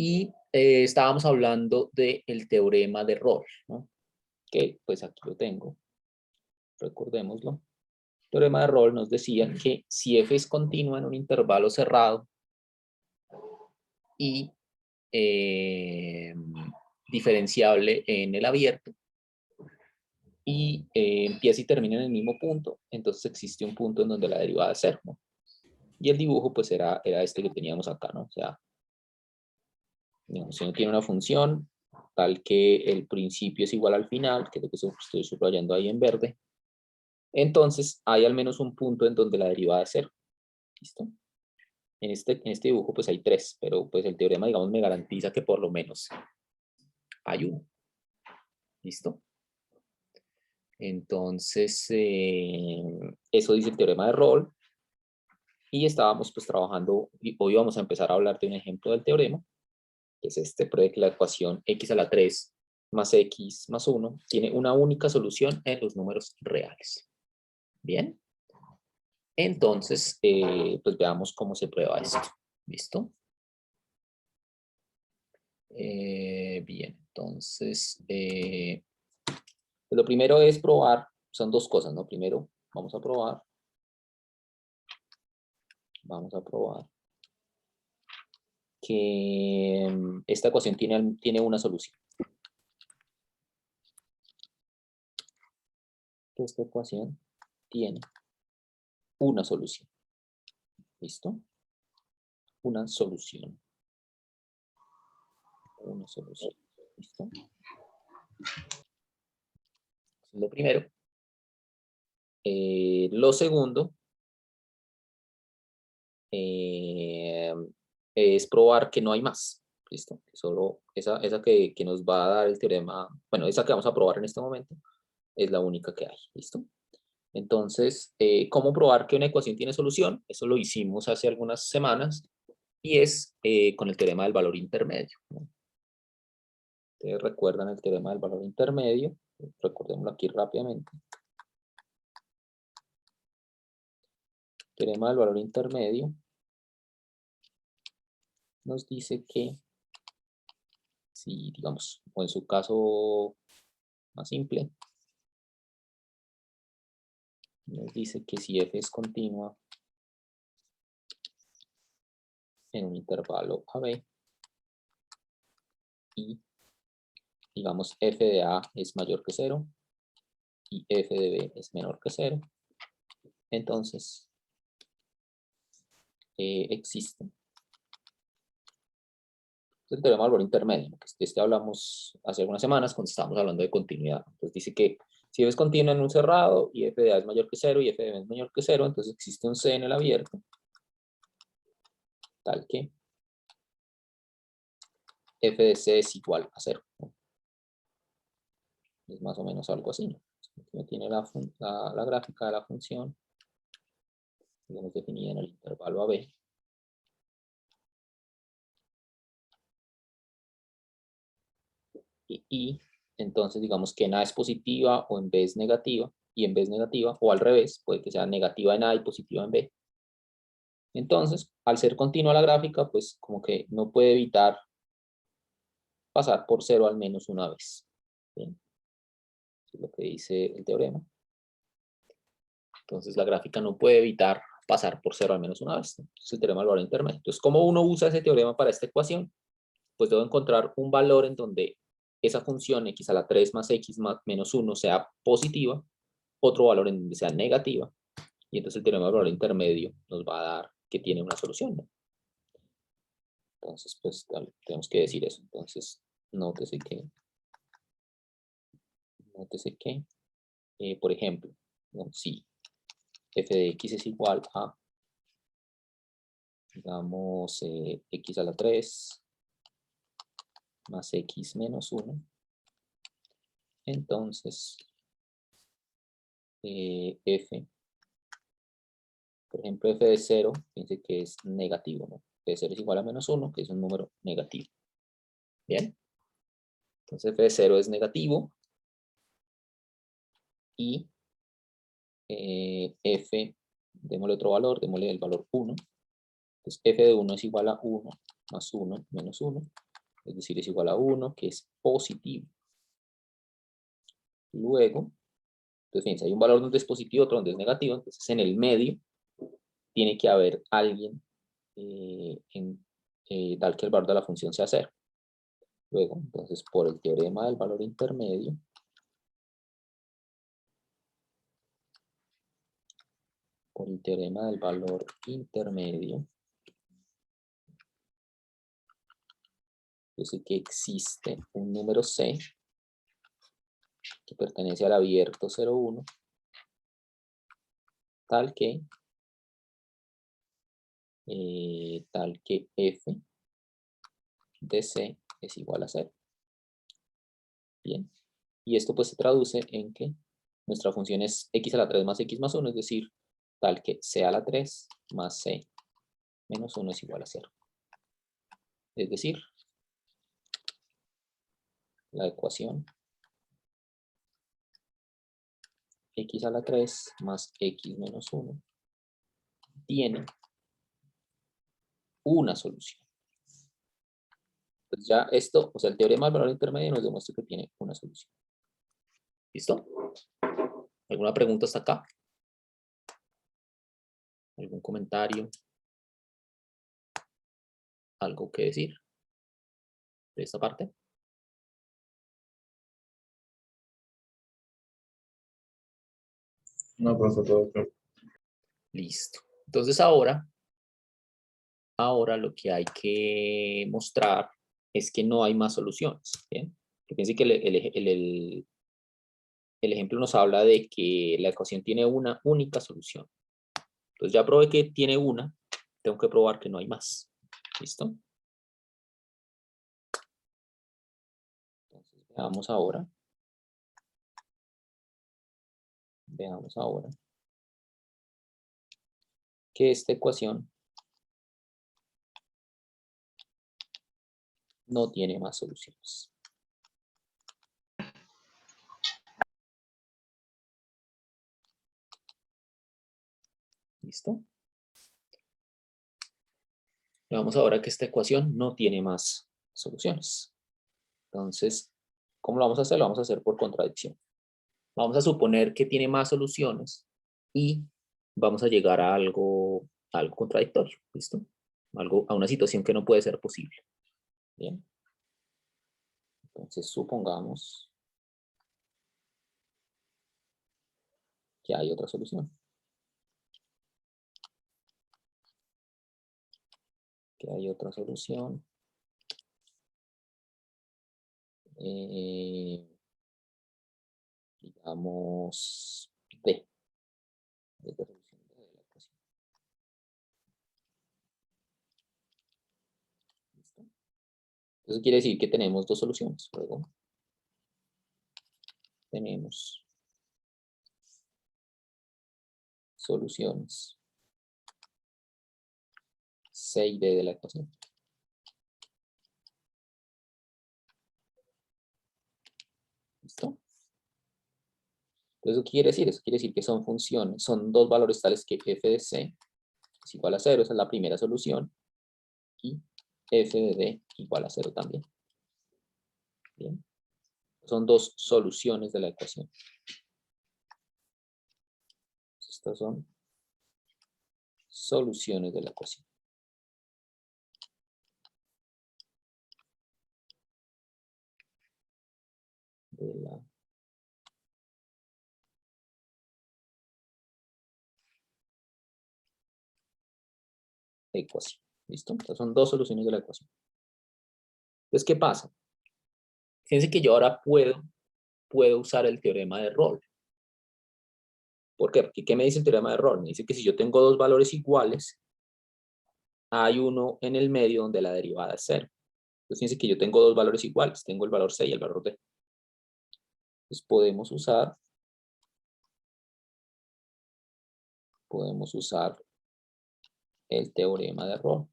Y estábamos hablando del teorema de Rolle, ¿no? Que pues aquí lo tengo, recordémoslo. El teorema de Rolle nos decía que si f es continua en un intervalo cerrado y diferenciable en el abierto, y empieza y termina en el mismo punto, entonces existe un punto en donde la derivada es cero, ¿no? Y el dibujo pues era este que teníamos acá, ¿no? O sea, digamos, si uno tiene una función tal que el principio es igual al final, que es lo que estoy subrayando ahí en verde, entonces hay al menos un punto en donde la derivada es cero. ¿Listo? En este dibujo pues hay tres, pero pues el teorema, digamos, me garantiza que por lo menos hay uno. ¿Listo? Entonces, eso dice el teorema de Rolle. Y estábamos pues trabajando, y hoy vamos a empezar a hablar de un ejemplo del teorema, que es este, pruebe que la ecuación x a la 3 más x más 1 tiene una única solución en los números reales. Bien. Entonces, pues veamos cómo se prueba esto. ¿Listo? Bien, entonces, lo primero es probar, son dos cosas, ¿no? Primero, vamos a probar que esta ecuación tiene una solución. Esta ecuación tiene una solución. ¿Listo? Una solución. Una solución. ¿Listo? Lo primero. Lo segundo es probar que no hay más. ¿Listo? Solo esa que nos va a dar el teorema, bueno, esa que vamos a probar en este momento, es la única que hay. ¿Listo? Entonces, ¿cómo probar que una ecuación tiene solución? Eso lo hicimos hace algunas semanas y es con el teorema del valor intermedio, ¿no? Ustedes recuerdan el teorema del valor intermedio, recordémoslo aquí rápidamente. Teorema del valor intermedio nos dice que si, digamos, o en su caso más simple, nos dice que si f es continua en un intervalo AB y, digamos, f de A es mayor que 0 y f de B es menor que 0, entonces existe el teorema del valor intermedio, que este hablamos hace algunas semanas cuando estábamos hablando de continuidad. Entonces dice que si f es continua en un cerrado y f de A es mayor que 0 y f de B es menor que 0, entonces existe un C en el abierto, tal que f de C es igual a 0, ¿no? Es más o menos algo así, ¿no? Aquí tiene la gráfica de la función, digamos, definida en el intervalo AB. Y entonces digamos que en A es positiva o en B es negativa, y en B es negativa, o al revés, puede que sea negativa en A y positiva en B. Entonces, al ser continua la gráfica, pues como que no puede evitar pasar por 0 al menos una vez. ¿Bien? Eso es lo que dice el teorema. Entonces la gráfica no puede evitar pasar por 0 al menos una vez. Es el teorema del valor intermedio. Entonces, ¿cómo uno usa ese teorema para esta ecuación? Pues debo encontrar un valor en donde esa función x a la 3 más x menos 1 sea positiva, otro valor en donde sea negativa, y entonces el teorema del valor intermedio nos va a dar que tiene una solución, ¿no? Entonces, pues tenemos que decir eso. Entonces, nótese que por ejemplo, ¿no? Si f de x es igual a, digamos, x a la 3 más x menos 1, entonces f, por ejemplo, f de 0, fíjense que es negativo, ¿no? F de 0 es igual a menos 1, que es un número negativo. ¿Bien? Entonces f de 0 es negativo y f, démosle otro valor, démosle el valor 1. Entonces f de 1 es igual a 1 más 1 menos 1. es decir, es igual a 1, que es positivo. Luego, entonces fíjense, hay un valor donde es positivo, otro donde es negativo, entonces en el medio tiene que haber alguien tal que el valor de la función sea 0. Luego, entonces, por el teorema del valor intermedio, yo sé que existe un número C que pertenece al abierto 0,1, tal que f de C es igual a 0. Bien. Y esto pues se traduce en que nuestra función es x a la 3 más x más 1, es decir, tal que c a la 3 más c menos 1 es igual a 0. Es decir, la ecuación x a la 3 más x menos 1 tiene una solución. Pues ya esto, o sea, el teorema del valor intermedio nos demuestra que tiene una solución. ¿Listo? ¿Alguna pregunta hasta acá? ¿Algún comentario? ¿Algo que decir de esta parte? No, profe, todo claro. Listo. Entonces ahora lo que hay que mostrar es que no hay más soluciones. ¿Bien? Que piense que el ejemplo nos habla de que la ecuación tiene una única solución. Entonces ya probé que tiene una, tengo que probar que no hay más. ¿Listo? Entonces veamos ahora. Que esta ecuación no tiene más soluciones. ¿Listo? Veamos ahora que esta ecuación no tiene más soluciones. Entonces, ¿cómo lo vamos a hacer? Lo vamos a hacer por contradicción. Vamos a suponer que tiene más soluciones y vamos a llegar a algo contradictorio. ¿Listo? A una situación que no puede ser posible. Bien. Entonces, supongamos que hay otra solución. Digamos D. Esta solución de la ecuación. ¿Listo? Entonces quiere decir que tenemos dos soluciones. Luego tenemos soluciones C y D de la ecuación. ¿Listo? Entonces, ¿qué quiere decir? Eso quiere decir que son funciones, son dos valores tales que f de C es igual a 0, esa es la primera solución, y f de D igual a 0 también. Bien. Son dos soluciones de la ecuación. Estas son soluciones de la ecuación. De la ecuación. ¿Listo? Estas son dos soluciones de la ecuación. Entonces, ¿qué pasa? Fíjense que yo ahora puedo usar el teorema de Rolle. ¿Por qué? Porque ¿qué me dice el teorema de Rolle? Me dice que si yo tengo dos valores iguales, hay uno en el medio donde la derivada es 0. Entonces fíjense que yo tengo dos valores iguales, tengo el valor C y el valor D. Entonces podemos usar el teorema de Rolle.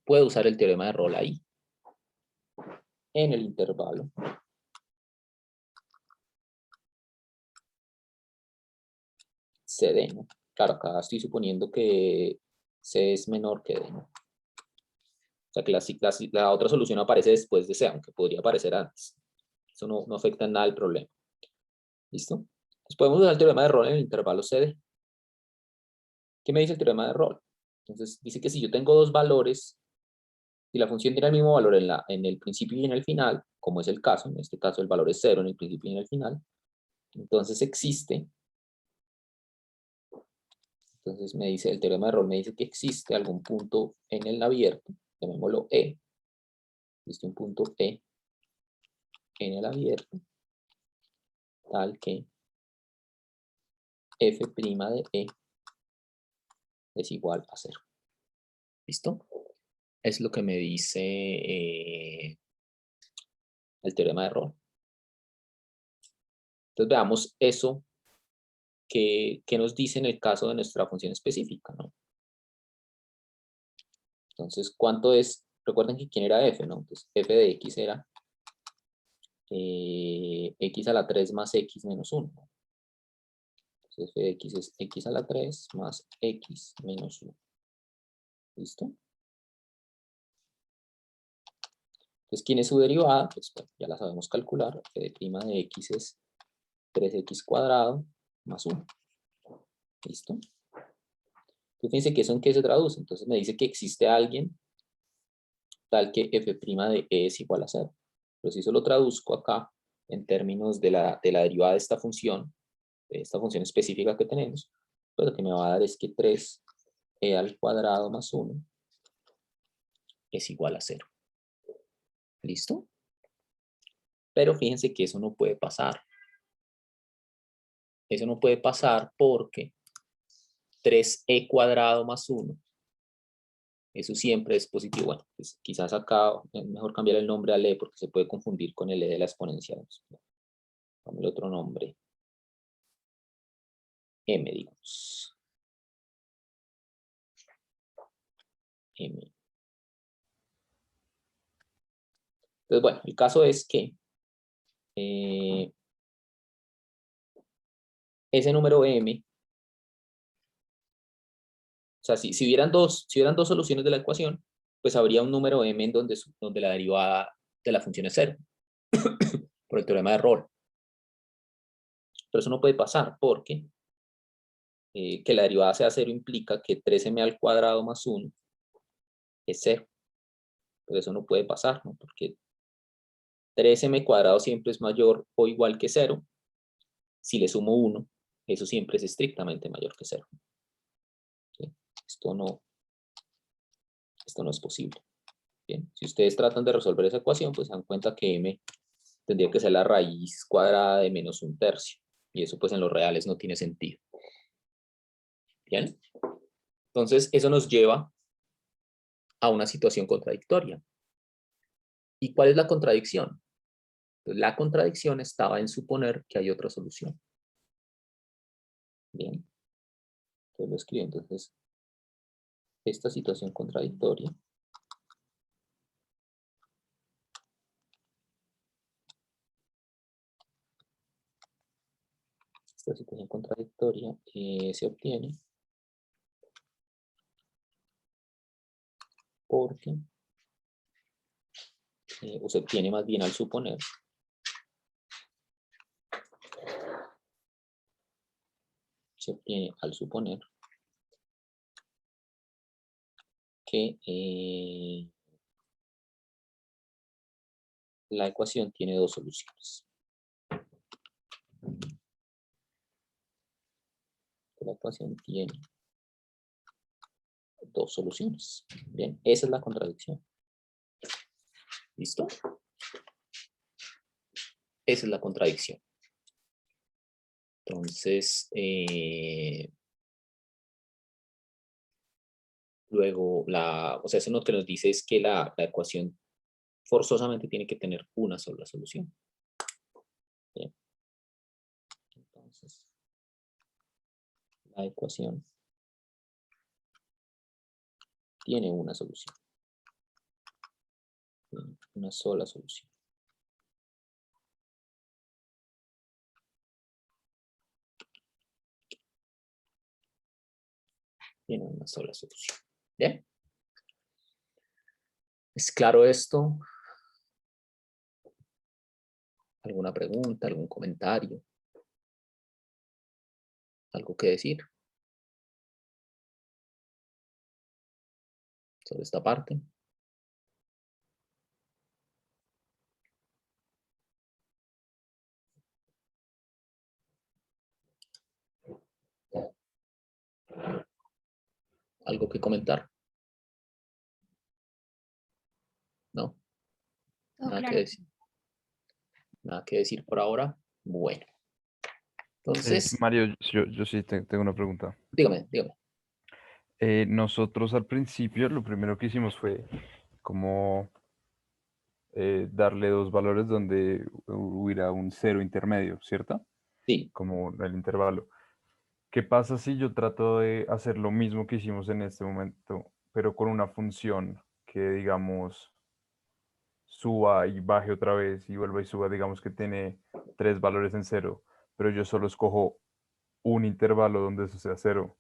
Puedo usar el teorema de Rolle ahí, en el intervalo CD, ¿no? Claro, acá estoy suponiendo que C es menor que D, ¿no? O sea que la otra solución aparece después de C, aunque podría aparecer antes. Eso no afecta en nada el problema. ¿Listo? Entonces podemos usar el teorema de Rolle en el intervalo CD. ¿Qué me dice el teorema de Rolle? Entonces dice que si yo tengo dos valores, si la función tiene el mismo valor en el principio y en el final, como es el caso, en este caso el valor es 0 en el principio y en el final, entonces entonces me dice, el teorema de Rolle me dice que existe algún punto en el abierto, llamémoslo E, existe un punto E en el abierto, tal que f' de E es igual a 0. ¿Listo? Es lo que me dice el teorema de Rolle. Entonces veamos eso que nos dice en el caso de nuestra función específica, ¿no? Entonces, ¿cuánto es? Recuerden que quién era f, ¿no? Entonces, f de x era x a la 3 más x menos 1. Entonces, f de x es x a la 3 más x menos 1. ¿Listo? Entonces, ¿quién es su derivada? Pues bueno, ya la sabemos calcular. F de prima de x es 3x cuadrado más 1. ¿Listo? Entonces, fíjense que eso en qué se traduce. Entonces, me dice que existe alguien tal que f' de e es igual a 0. Pero si eso lo traduzco acá en términos de la derivada de esta función específica que tenemos, pues lo que me va a dar es que 3e al cuadrado más 1 es igual a 0. ¿Listo? Pero fíjense que eso no puede pasar. Eso no puede pasar porque 3e cuadrado más 1, eso siempre es positivo. Bueno, pues quizás acá es mejor cambiar el nombre al e porque se puede confundir con el e de la exponencial. Vamos el otro nombre. M, digamos. M. Entonces, bueno, el caso es que ese número M, o sea, si hubieran dos soluciones de la ecuación, pues habría un número M en donde la derivada de la función es 0, por el teorema de Rolle. Pero eso no puede pasar porque que la derivada sea 0 implica que 3m al cuadrado más 1 es 0. Pero eso no puede pasar, ¿no? Porque 3m cuadrado siempre es mayor o igual que 0. Si le sumo 1, eso siempre es estrictamente mayor que 0. ¿Sí? Esto no es posible. Bien, si ustedes tratan de resolver esa ecuación, pues se dan cuenta que m tendría que ser la raíz cuadrada de menos 1/3. Y eso pues en los reales no tiene sentido. Bien, entonces eso nos lleva a una situación contradictoria. ¿Y cuál es la contradicción? Pues la contradicción estaba en suponer que hay otra solución. Bien, entonces lo escribo. Entonces, esta situación contradictoria se obtiene porque, o se obtiene más bien al suponer que la ecuación tiene dos soluciones. La ecuación tiene dos soluciones. Bien, esa es la contradicción. ¿Listo? Esa es la contradicción. Entonces, luego, o sea, eso lo que nos dice es que la ecuación forzosamente tiene que tener una sola solución. Bien. Entonces, la ecuación tiene una solución. Una sola solución. tiene una sola solución. ¿Bien? ¿Es claro esto? ¿Alguna pregunta, algún comentario? ¿Algo que decir sobre esta parte? ¿Algo que comentar? ¿No? Nada que decir. Nada que decir por ahora. Bueno, entonces, Mario, yo sí tengo una pregunta. dígame, dígame. Nosotros al principio lo primero que hicimos fue como darle dos valores donde hubiera un cero intermedio, ¿cierto? Sí, Como el intervalo. ¿Qué pasa si yo trato de hacer lo mismo que hicimos en este momento, pero con una función que, digamos, suba y baje otra vez y vuelva y suba, digamos que tiene tres valores en cero, pero yo solo escojo un intervalo donde eso sea cero?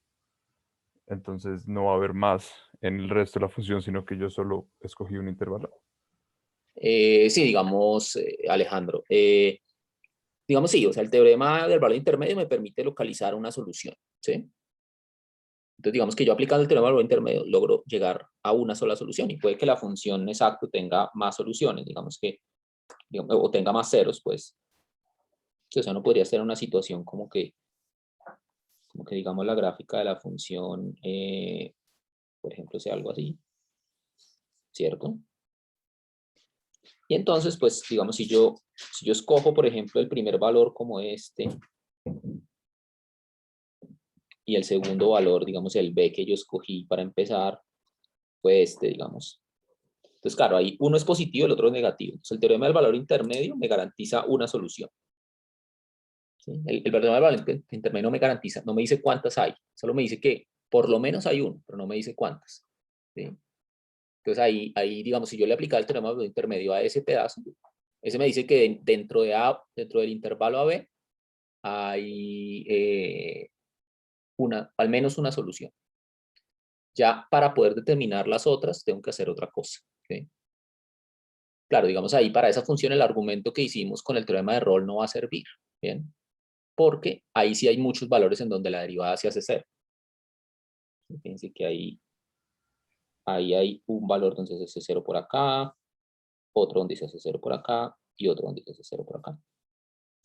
Entonces no va a haber más en el resto de la función, sino que yo solo escogí un intervalo. sí, digamos, Alejandro. Digamos, sí, o sea, el teorema del valor intermedio me permite localizar una solución, ¿sí? Entonces, digamos que yo aplicando el teorema del valor intermedio logro llegar a una sola solución y puede que la función exacto tenga más soluciones, digamos que, digamos, o tenga más ceros, pues. O sea, uno podría estar en una situación como que digamos la gráfica de la función, por ejemplo, sea algo así, ¿cierto? Y entonces, pues, digamos, si yo escojo, por ejemplo, el primer valor como este, y el segundo valor, digamos, el B que yo escogí para empezar, fue este, digamos. Entonces, claro, ahí uno es positivo, el otro es negativo. Entonces, el teorema del valor intermedio me garantiza una solución. ¿Sí? El teorema del valor intermedio no me garantiza, no me dice cuántas hay, solo me dice que por lo menos hay uno, pero no me dice cuántas. ¿Sí? Entonces, ahí, digamos, si yo le aplicaba el teorema del valor intermedio a ese pedazo, ese me dice que dentro del intervalo AB, hay al menos una solución. Ya para poder determinar las otras, tengo que hacer otra cosa. ¿Sí? Claro, digamos ahí para esa función el argumento que hicimos con el teorema de Rolle no va a servir. ¿Bien? Porque ahí sí hay muchos valores en donde la derivada se hace cero. Fíjense que ahí hay un valor donde se hace cero por acá, otro donde se hace cero por acá y otro donde se hace cero por acá.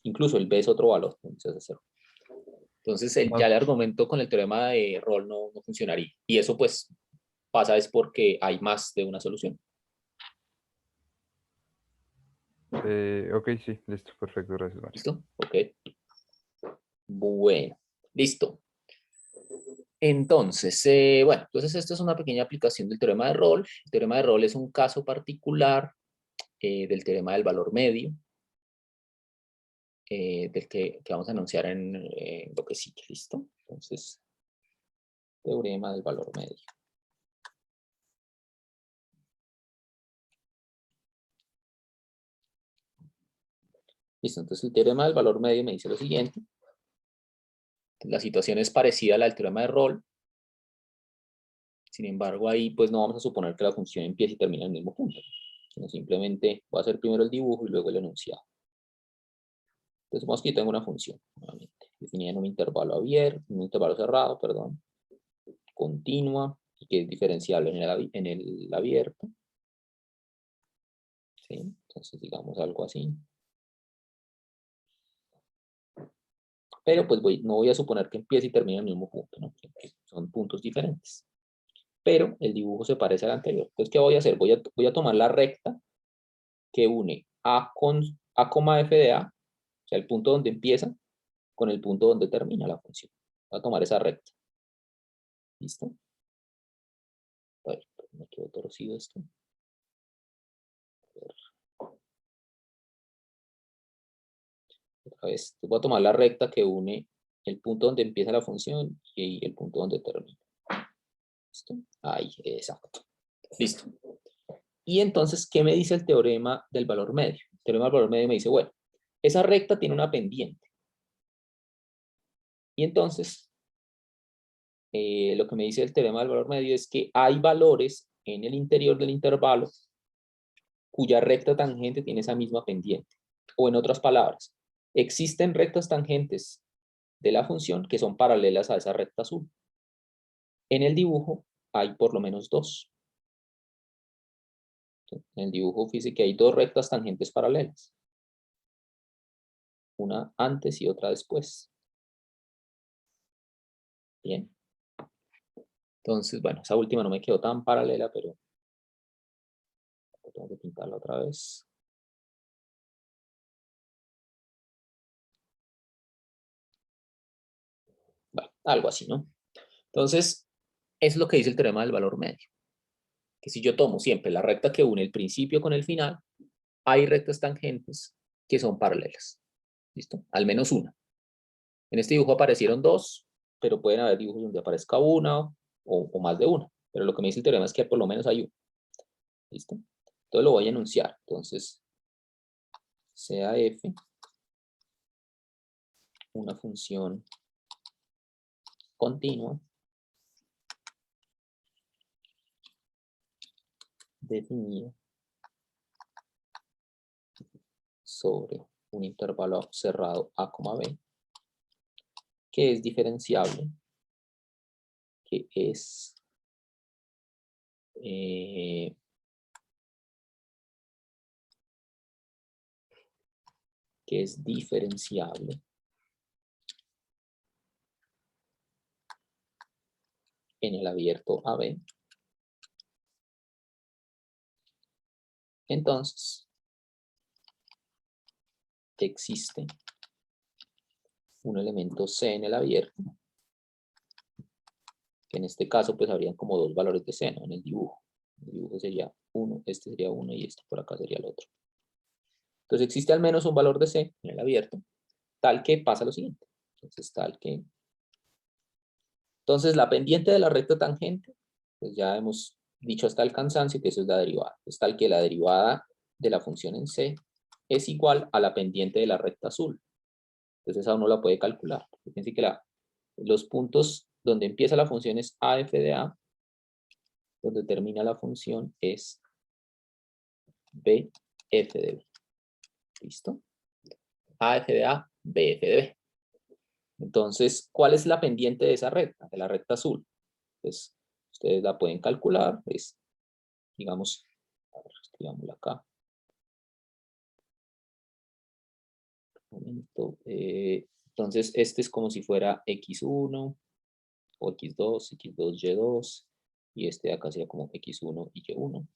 Incluso el B es otro valor donde se hace cero. Entonces ya el argumento con el teorema de Rolle no funcionaría. Y eso pues pasa es porque hay más de una solución. Ok, sí, listo, perfecto, gracias, Mario. ¿Listo? Ok. Bueno, listo. Entonces, bueno, entonces esta es una pequeña aplicación del teorema de Rolle. El teorema de Rolle es un caso particular del teorema del valor medio, del que vamos a anunciar en lo que sigue, ¿listo? Entonces, teorema del valor medio. Listo, entonces el teorema del valor medio me dice lo siguiente. La situación es parecida a la del teorema de Rolle. Sin embargo, ahí pues no vamos a suponer que la función empiece y termine en el mismo punto, sino simplemente voy a hacer primero el dibujo y luego el enunciado. Entonces, supongamos que yo tengo una función, nuevamente, definida en un intervalo abierto, en un intervalo cerrado, perdón, continua, y que es diferenciable en el abierto. ¿Sí? Entonces, digamos algo así. Pero pues no voy a suponer que empiece y termine en el mismo punto, ¿no? Que son puntos diferentes. Pero el dibujo se parece al anterior. Entonces, ¿qué voy a hacer? Voy a tomar la recta que une A, A, f de A, o sea, el punto donde empieza, con el punto donde termina la función. Voy a tomar esa recta. ¿Listo? A ver, me quedó torcido esto. Otra vez, voy a tomar la recta que une el punto donde empieza la función y el punto donde termina. ¿Listo? Ahí, exacto. Listo. Y entonces, ¿qué me dice el teorema del valor medio? El teorema del valor medio me dice, bueno, esa recta tiene una pendiente. Y entonces, lo que me dice el teorema del valor medio es que hay valores en el interior del intervalo cuya recta tangente tiene esa misma pendiente. O en otras palabras, existen rectas tangentes de la función que son paralelas a esa recta azul. En el dibujo hay por lo menos dos. En el dibujo fíjese que hay dos rectas tangentes paralelas. Una antes y otra después. Bien. Entonces, bueno, esa última no me quedó tan paralela, pero tengo que pintarla otra vez. Bueno, algo así, ¿no? Entonces, es lo que dice el teorema del valor medio. Que si yo tomo siempre la recta que une el principio con el final, hay rectas tangentes que son paralelas. ¿Listo? Al menos una. En este dibujo aparecieron dos, pero pueden haber dibujos donde aparezca una o más de una. Pero lo que me dice el teorema es que por lo menos hay una. ¿Listo? Entonces lo voy a enunciar. Entonces, sea f una función continua definida sobre un intervalo cerrado a, b, que es diferenciable, que es diferenciable en el abierto AB. Entonces, existe un elemento C en el abierto, que en este caso pues habrían como dos valores de C, ¿no? En el dibujo. El dibujo sería 1, este sería 1 y este por acá sería el otro. Entonces existe al menos un valor de C en el abierto, tal que pasa lo siguiente. Entonces tal que... Entonces la pendiente de la recta tangente, pues ya hemos dicho hasta el cansancio que eso es la derivada. Es tal que la derivada de la función en C es igual a la pendiente de la recta azul. Entonces esa uno la puede calcular. Fíjense que los puntos donde empieza la función es AF de A, donde termina la función es BF de B. ¿Listo? AF de A, BF de B. Entonces, ¿cuál es la pendiente de esa recta? De la recta azul. Pues ustedes la pueden calcular. Es, digamos, a ver, escribámosla acá. Un momento. Entonces, este es como si fuera X1 o X2, X2, Y2. Y este de acá sería como X1 y Y1.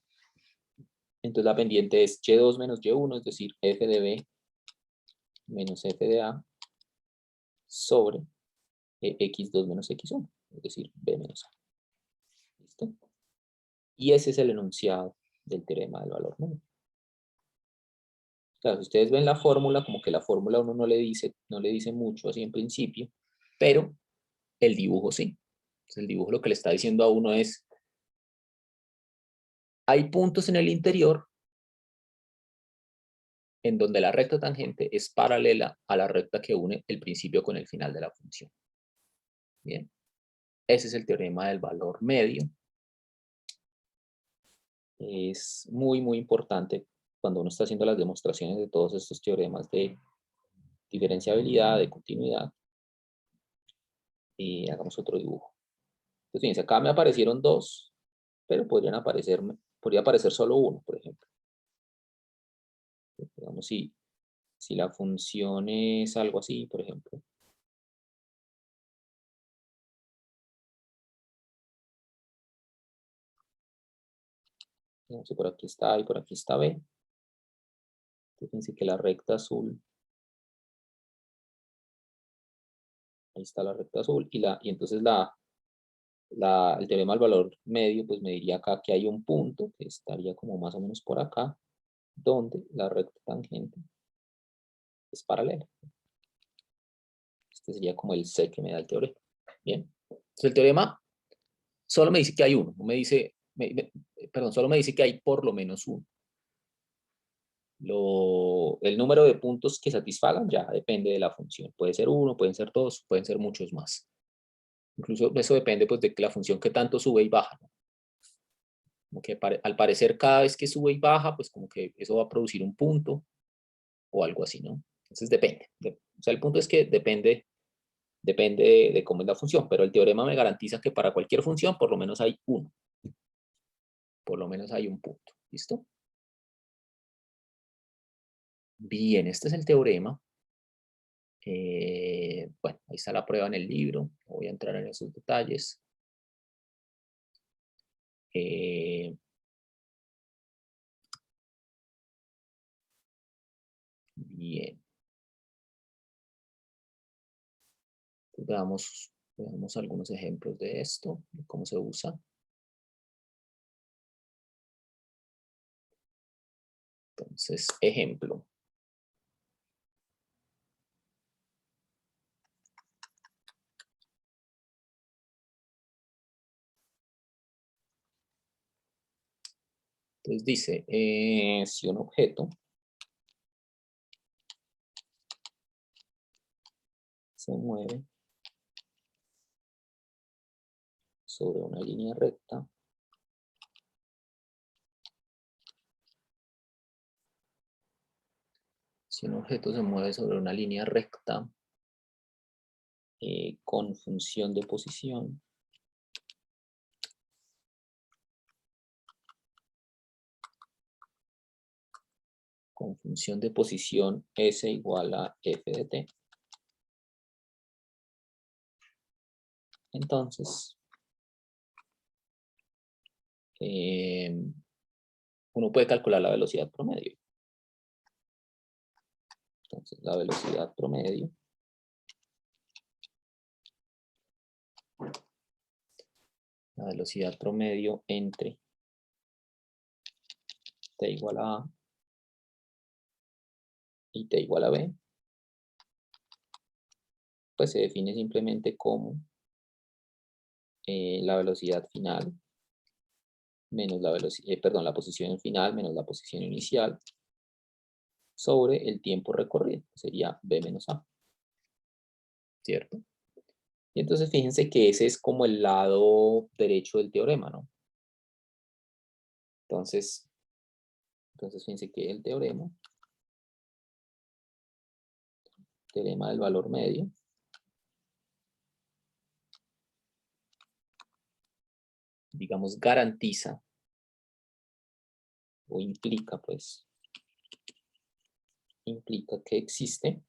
Entonces la pendiente es Y2 menos Y1, es decir, F de B menos F de A sobre X2 menos X1, es decir, B menos A. ¿Listo? Y ese es el enunciado del teorema del valor medio. Claro, si ustedes ven la fórmula, como que la fórmula uno no le dice mucho así en principio, pero el dibujo sí. Entonces el dibujo lo que le está diciendo a uno es, hay puntos en el interior en donde la recta tangente es paralela a la recta que une el principio con el final de la función. Bien, ese es el teorema del valor medio. Es muy, muy importante cuando uno está haciendo las demostraciones de todos estos teoremas de diferenciabilidad, de continuidad. Y hagamos otro dibujo. Entonces, fíjense, acá me aparecieron dos, pero podría aparecer solo uno, por ejemplo. Digamos, si la función es algo así, por ejemplo. Digamos, por aquí está A y por aquí está B. Fíjense que la recta azul, ahí está la recta azul, y entonces el teorema del valor medio, pues me diría acá que hay un punto que estaría como más o menos por acá, donde la recta tangente es paralela. Este sería como el C que me da el teorema. Bien. Entonces el teorema solo me dice que hay uno, no me dice, perdón, solo me dice que hay por lo menos uno. El número de puntos que satisfagan ya depende de la función. Puede ser uno, pueden ser dos, pueden ser muchos más. Incluso eso depende pues de que la función que tanto sube y baja, ¿no? Como que al parecer cada vez que sube y baja, pues como que eso va a producir un punto o algo así, ¿no? Entonces depende. O sea, el punto es que depende de cómo es la función, pero el teorema me garantiza que para cualquier función por lo menos hay uno. Por lo menos hay un punto. ¿Listo? Bien, este es el teorema. Bueno, ahí está la prueba en el libro. No voy a entrar en esos detalles. Bien. Veamos algunos ejemplos de esto, de cómo se usa. Entonces, ejemplo. Entonces dice, si un objeto se mueve sobre una línea recta, si un objeto se mueve sobre una línea recta con función de posición, con función de posición S igual a F de t, entonces uno puede calcular la velocidad promedio. Entonces la velocidad promedio entre t igual a A y t igual a B, pues se define simplemente como la velocidad final menos la velocidad, la posición final menos la posición inicial sobre el tiempo recorrido, sería B menos A, ¿cierto? Y entonces fíjense que ese es como el lado derecho del teorema, ¿no? Entonces fíjense que el teorema del valor medio, digamos, garantiza o implica que existe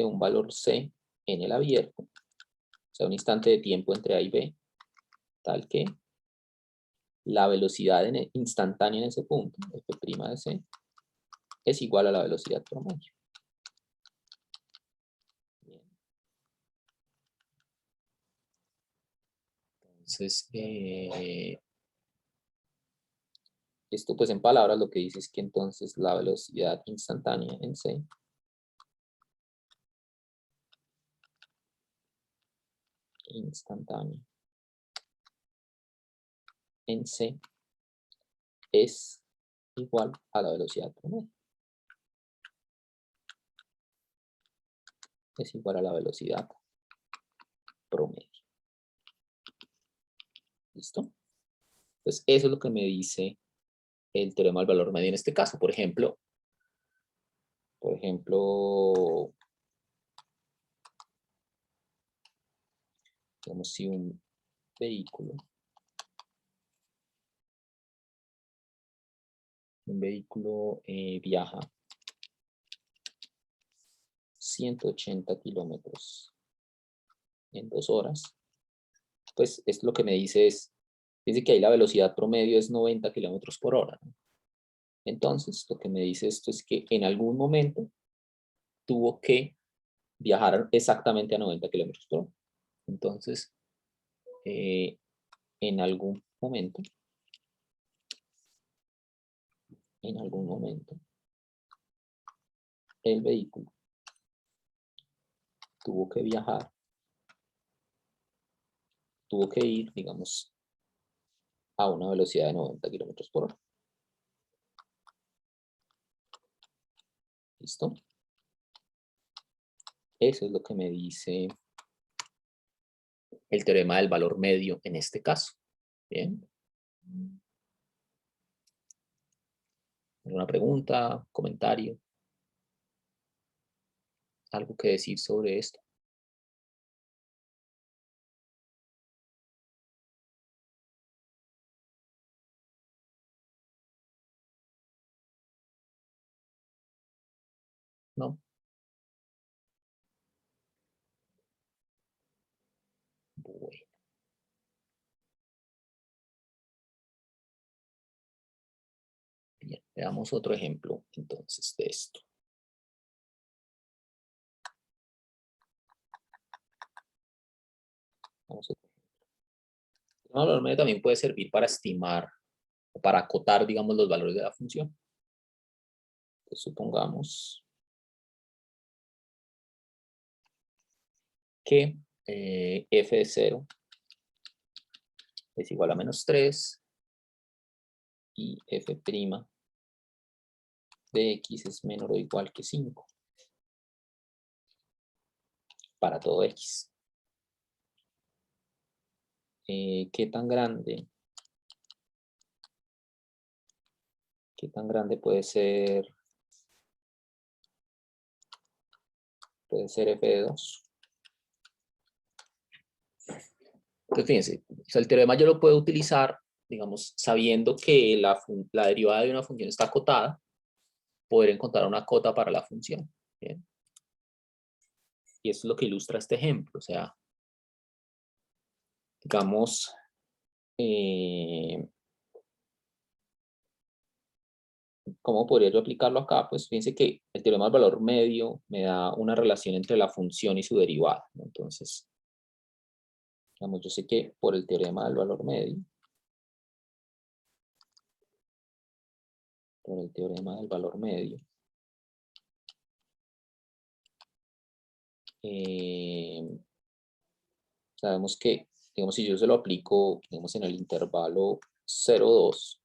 un valor C en el abierto, o sea, un instante de tiempo entre A y B, tal que la velocidad instantánea en ese punto, F' de C, es igual a la velocidad promedio. Bien. Entonces, esto pues en palabras lo que dice es que entonces la velocidad instantánea en C es igual a la velocidad promedio. Es igual a la velocidad promedio. ¿Listo? Entonces eso es lo que me dice el teorema del valor medio en este caso. Por ejemplo, digamos, si un vehículo viaja 180 kilómetros en 2 horas, pues es lo que me dice dice que ahí la velocidad promedio es 90 kilómetros por hora, ¿no? Entonces, lo que me dice esto es que en algún momento tuvo que viajar exactamente a 90 kilómetros por hora. Entonces, en algún momento, el vehículo tuvo que ir, digamos, a una velocidad de 90 kilómetros por hora. ¿Listo? Eso es lo que me dice el teorema del valor medio en este caso. Bien. ¿Alguna pregunta, comentario? ¿Algo que decir sobre esto? ¿No? Bueno. Bien, veamos otro ejemplo entonces de esto. Vamos a otro ejemplo. El valor medio también puede servir para estimar o para acotar, digamos, los valores de la función. Entonces, supongamos que f de 0 es igual a -3 y f' de x es menor o igual que 5 para todo x. ¿Qué tan grande puede ser f de 2? Entonces, fíjense, o sea, el teorema yo lo puedo utilizar, digamos, sabiendo que la derivada de una función está acotada, poder encontrar una cota para la función. ¿Bien? Y eso es lo que ilustra este ejemplo. O sea, digamos, ¿cómo podría yo aplicarlo acá? Pues fíjense que el teorema del valor medio me da una relación entre la función y su derivada, ¿no? Entonces, digamos, yo sé que por el teorema del valor medio, sabemos que, digamos, si yo se lo aplico, digamos, en el intervalo 0, 2,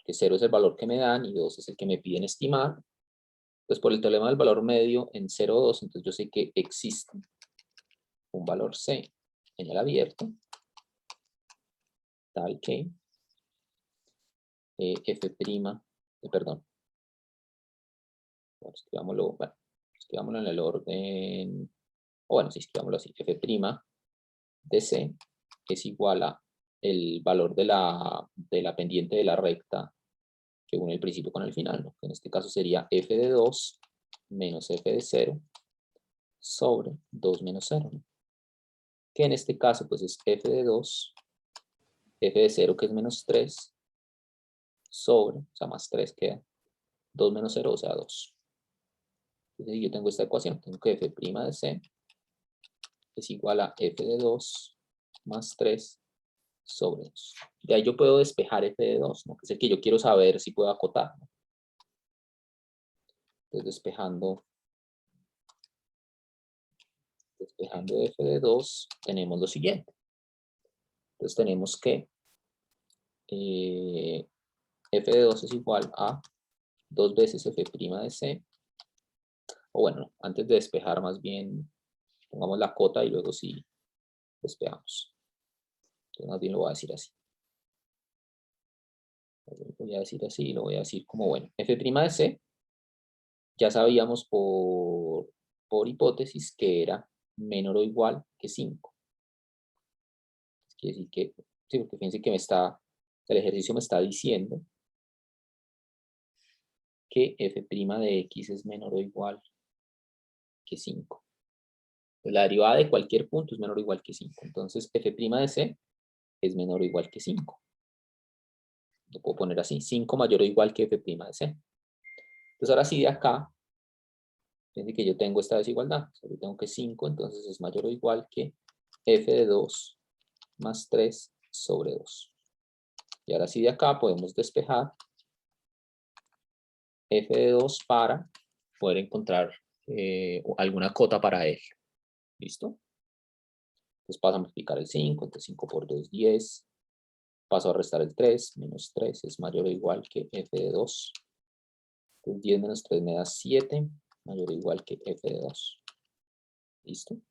que 0 es el valor que me dan y 2 es el que me piden estimar, pues por el teorema del valor medio en 0, 2, entonces yo sé que existe un valor C en el abierto, tal que perdón, escribámoslo en el orden, o bueno, sí, escribámoslo así, f' de C es igual a el valor de la pendiente de la recta que une el principio con el final, ¿no? En este caso sería f de 2 menos f de 0 sobre 2 menos 0, ¿no? Que en este caso pues es f de 2, f de 0 que es menos 3, sobre, o sea, más 3 queda 2 menos 0, o sea, 2. Entonces yo tengo esta ecuación, tengo que f' de C es igual a f de 2 más 3 sobre 2. De ahí yo puedo despejar f de 2, ¿no? Que es el que yo quiero saber si puedo acotar, ¿no? Entonces despejando f de 2, tenemos lo siguiente. Entonces tenemos que f de 2 es igual a 2 veces f' de C. O bueno, antes de despejar más bien, pongamos la cota y luego sí despejamos. Entonces más bien lo voy a decir así. Lo voy a decir así, lo voy a decir como, bueno, f' de C, ya sabíamos por hipótesis que era menor o igual que 5. Quiere decir que, sí, porque fíjense que el ejercicio me está diciendo que f' de x es menor o igual que 5. Pues la derivada de cualquier punto es menor o igual que 5. Entonces, f' de c es menor o igual que 5. Lo puedo poner así, 5 mayor o igual que f' de c. Entonces, ahora sí de acá, fíjense que yo tengo esta desigualdad. O sea, yo tengo que 5, entonces es mayor o igual que f de 2 más 3 sobre 2. Y ahora sí de acá podemos despejar f de 2 para poder encontrar alguna cota para él. ¿Listo? Entonces paso a multiplicar el 5, entonces 5 por 2, 10. Paso a restar el 3, menos 3 es mayor o igual que f de 2. Entonces 10 menos 3 me da 7, mayor o igual que f de 2. ¿Listo?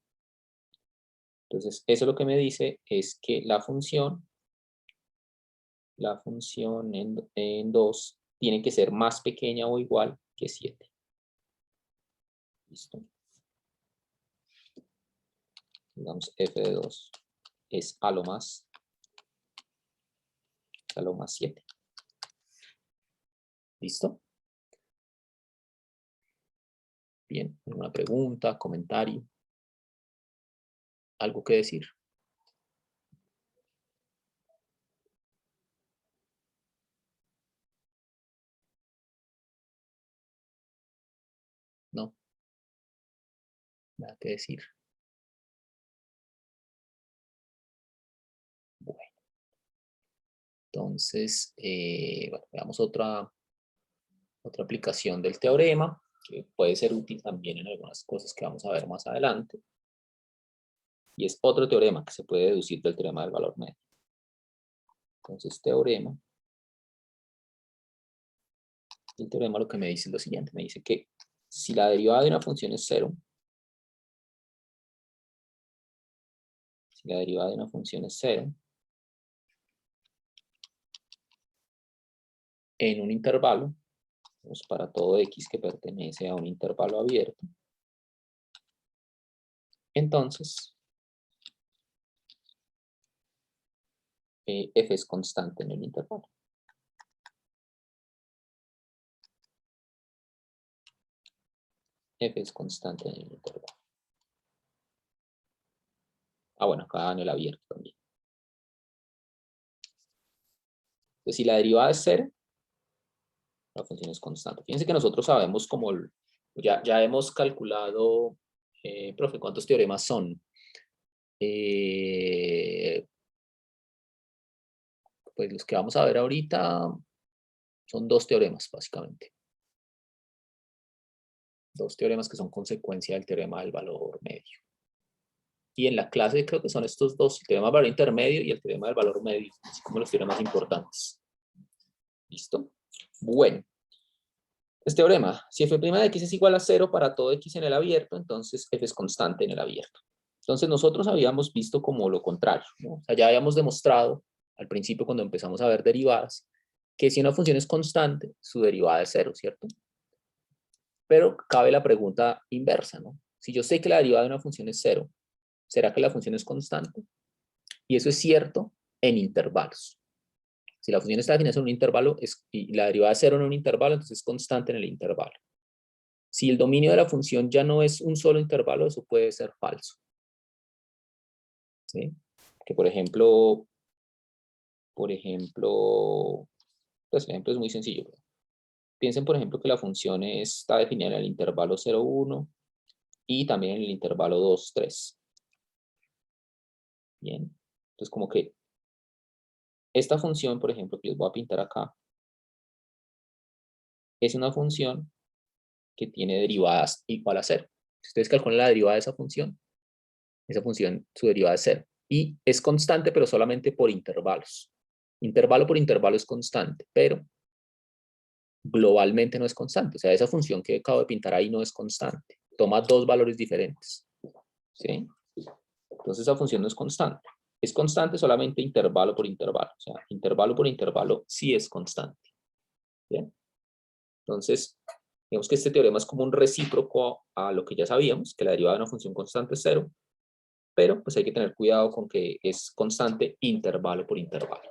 Entonces, eso lo que me dice es que la función en 2 tiene que ser más pequeña o igual que 7. ¿Listo? Digamos, f de 2 es a lo más 7. ¿Listo? Bien, ¿alguna pregunta, comentario? ¿Algo que decir? No, nada que decir. Bueno, entonces, bueno, veamos otra aplicación del teorema, que puede ser útil también en algunas cosas que vamos a ver más adelante. Y es otro teorema que se puede deducir del teorema del valor medio. Entonces, el teorema lo que me dice es lo siguiente, me dice que si la derivada de una función es 0, si la derivada de una función es 0, en un intervalo, pues para todo x que pertenece a un intervalo abierto, entonces f es constante en el intervalo. F es constante en el intervalo. Ah, bueno, acá en el abierto también. Entonces, si la derivada es 0, la función es constante. Fíjense que nosotros sabemos como, ya hemos calculado, profe, ¿cuántos teoremas son? Pues los que vamos a ver ahorita son 2 teoremas, básicamente. 2 teoremas que son consecuencia del teorema del valor medio. Y en la clase creo que son estos 2, el teorema del valor intermedio y el teorema del valor medio, así como los teoremas importantes. ¿Listo? Bueno. Este teorema, si f' de x es igual a 0 para todo x en el abierto, entonces f es constante en el abierto. Entonces nosotros habíamos visto como lo contrario, ¿no? O sea, ya habíamos demostrado al principio cuando empezamos a ver derivadas, que si una función es constante, su derivada es 0, ¿cierto? Pero cabe la pregunta inversa, ¿no? Si yo sé que la derivada de una función es 0, ¿será que la función es constante? Y eso es cierto en intervalos. Si la función está definida en un intervalo y la derivada es 0 en un intervalo, entonces es constante en el intervalo. Si el dominio de la función ya no es un solo intervalo, eso puede ser falso. ¿Sí? Que por ejemplo, pues el ejemplo es muy sencillo. Piensen, por ejemplo, que la función está definida en el intervalo 0, 1 y también en el intervalo 2, 3. Bien. Entonces, como que esta función, por ejemplo, que les voy a pintar acá, es una función que tiene derivadas igual a 0. Si ustedes calculan la derivada de esa función, su derivada es 0. Y es constante, pero solamente por intervalos. Intervalo por intervalo es constante, pero globalmente no es constante. O sea, esa función que acabo de pintar ahí no es constante. Toma 2 valores diferentes. ¿Sí? Entonces esa función no es constante. Es constante solamente intervalo por intervalo. O sea, intervalo por intervalo sí es constante. ¿Bien? Entonces, digamos que este teorema es como un recíproco a lo que ya sabíamos, que la derivada de una función constante es 0, pero pues hay que tener cuidado con que es constante intervalo por intervalo.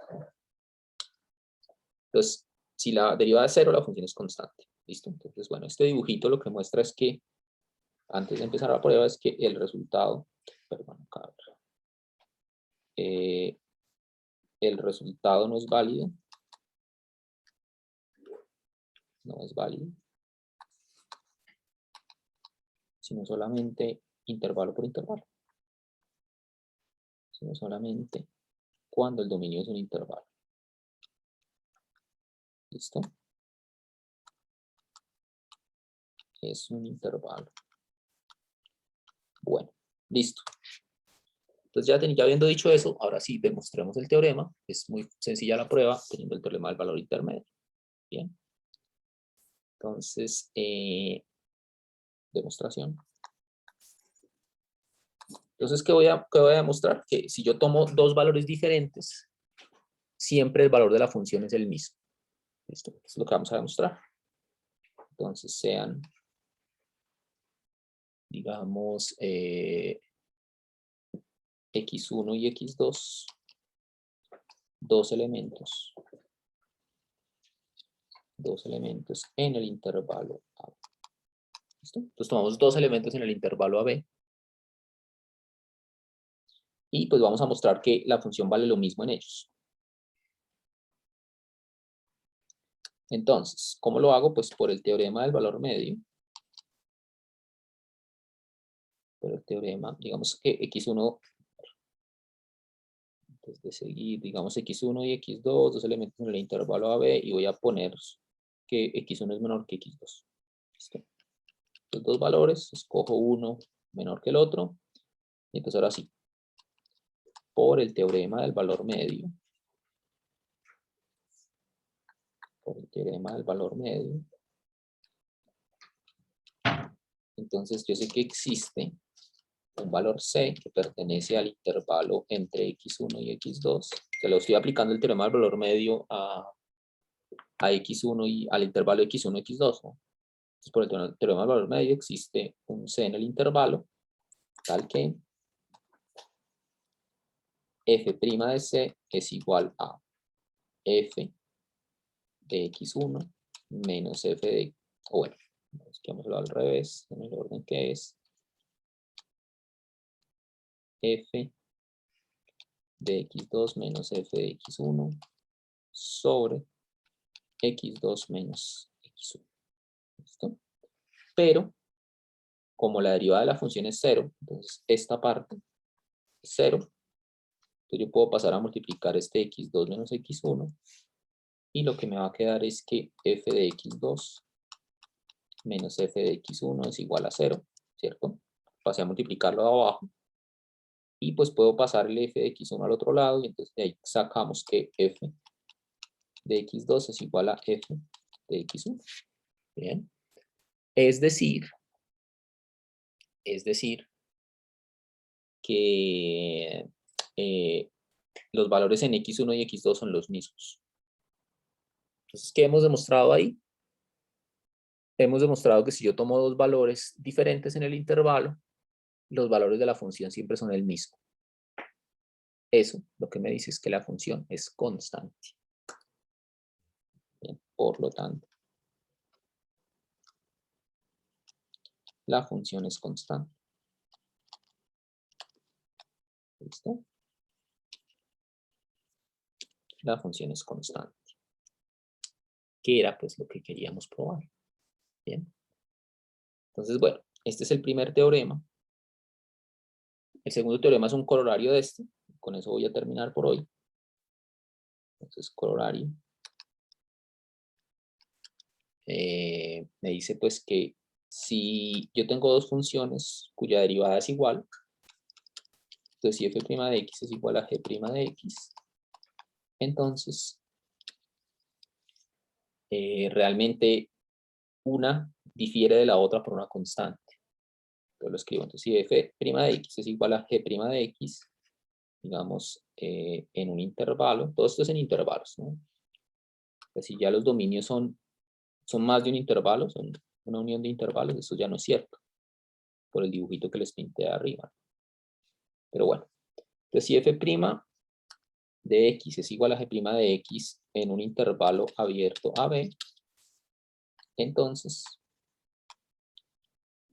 Entonces, si la derivada es 0, la función es constante. ¿Listo? Entonces, bueno, este dibujito lo que muestra es que, antes de empezar la prueba, es que el resultado, perdón, acá, el resultado no es válido. No es válido. Sino solamente intervalo por intervalo. Sino solamente cuando el dominio es un intervalo. ¿Listo? Es un intervalo. Bueno, listo. Entonces ya habiendo dicho eso, ahora sí demostremos el teorema. Es muy sencilla la prueba teniendo el teorema del valor intermedio. Bien. Entonces, demostración. Entonces, qué voy a demostrar? Que si yo tomo dos valores diferentes, siempre el valor de la función es el mismo. ¿Listo? Esto es lo que vamos a demostrar. Entonces, sean, digamos, x1 y x2, dos elementos en el intervalo A. ¿Listo? Entonces tomamos dos elementos en el intervalo AB y pues vamos a mostrar que la función vale lo mismo en ellos. Entonces, ¿cómo lo hago? Pues por el teorema del valor medio. Por el teorema, digamos que x1, antes de seguir, digamos x1 y x2, dos elementos en el intervalo AB, y voy a poner que x1 es menor que x2. ¿Listo? Los dos valores, escojo uno menor que el otro, y entonces ahora sí, por el teorema del valor medio, entonces yo sé que existe un valor C que pertenece al intervalo entre x1 y x2, que lo estoy aplicando el teorema del valor medio a x1 y al intervalo x1 y x2, ¿no? Entonces, por el teorema del valor medio existe un C en el intervalo, tal que f' de C es igual a f de x1 menos f de, o bueno, escribámoslo al revés, en el orden que es, f de x2 menos f de x1 sobre x2 menos x1. ¿Listo? Pero, como la derivada de la función es 0, entonces esta parte es 0, entonces yo puedo pasar a multiplicar este x2 menos x1, y lo que me va a quedar es que f de x2 menos f de x1 es igual a 0, ¿cierto? Pasé a multiplicarlo de abajo, y pues puedo pasar el f de x1 al otro lado, y entonces de ahí sacamos que f de x2 es igual a f de x1. Bien. Es decir que los valores en x1 y x2 son los mismos. Entonces, ¿qué hemos demostrado ahí? Hemos demostrado que si yo tomo dos valores diferentes en el intervalo, los valores de la función siempre son el mismo. Eso lo que me dice es que la función es constante. Bien, por lo tanto, la función es constante. ¿Listo? La función es constante. Que era pues lo que queríamos probar. Bien. Entonces, bueno, este es el primer teorema. El segundo teorema es un corolario de este. Con eso voy a terminar por hoy. Entonces, corolario. Me dice pues que si yo tengo dos funciones cuya derivada es igual, entonces si f' de x es igual a g' de x, entonces realmente una difiere de la otra por una constante. Entonces lo escribo. Entonces si f' de x es igual a g' de x, digamos, en un intervalo, todo esto es en intervalos, ¿no? Pues si ya los dominios son más de un intervalo, son una unión de intervalos, eso ya no es cierto, por el dibujito que les pinté arriba. Pero bueno, entonces si f' de x es igual a g' de x en un intervalo abierto AB, entonces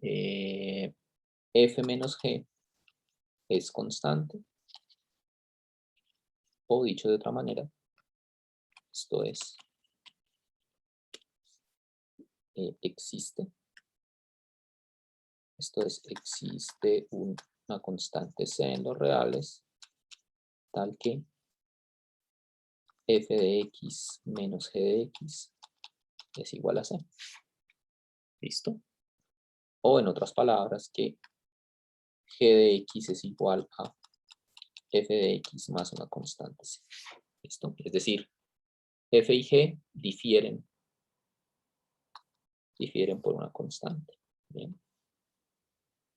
f menos g es constante, o dicho de otra manera, esto es, existe una constante c en los reales, tal que f de x menos g de x es igual a c. ¿Listo? O en otras palabras, que g de x es igual a f de x más una constante c. ¿Listo? Es decir, f y g difieren por una constante. Bien.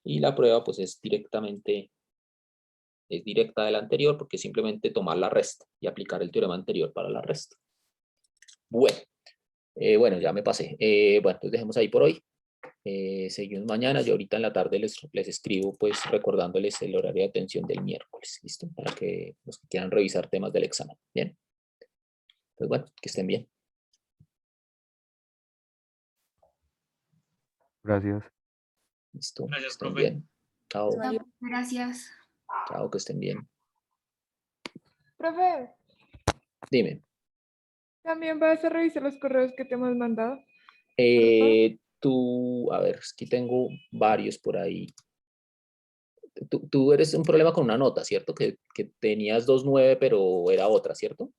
Y la prueba pues es directamente es directa de la anterior porque es simplemente tomar la resta y aplicar el teorema anterior para la resta. Bueno, bueno, ya me pasé. Bueno, entonces dejemos ahí por hoy. Seguimos mañana. Yo ahorita en la tarde les escribo, pues recordándoles el horario de atención del miércoles, ¿listo? Para que los que quieran revisar temas del examen. Bien. Pues bueno, que estén bien. Gracias. Listo. Gracias, Estén profe. bien. Chao. Gracias. Chao, que estén bien. Profe, Dime. ¿también vas a revisar los correos que te hemos mandado? Tú, a ver, aquí tengo varios por ahí. Tú eres un problema con una nota, ¿cierto? Que tenías 2.9, pero era otra, ¿cierto?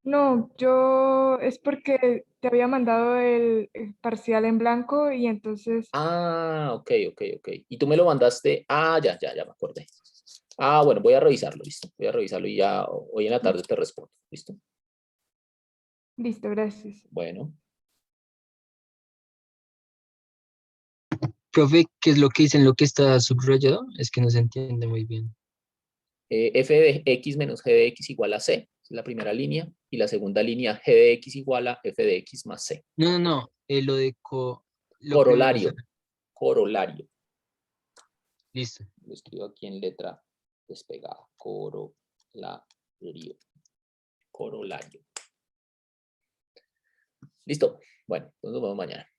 No, yo es porque te había mandado el parcial en blanco y entonces, Ah, ok. Y tú me lo mandaste. Ah, ya me acordé. Ah, bueno, voy a revisarlo, listo. Voy a revisarlo y ya hoy en la tarde te respondo, ¿listo? listo, gracias. Bueno, Profe, ¿qué es lo que dice en lo que está subrayado? Es que no se entiende muy bien. f de x menos g de x igual a c, es la primera línea, y la segunda línea g de x igual a f de x más c. No, lo de lo primero, o sea, Corolario, corolario. listo. Lo escribo aquí en letra despegada. Corolario. Corolario. Listo. Bueno, pues nos vemos mañana.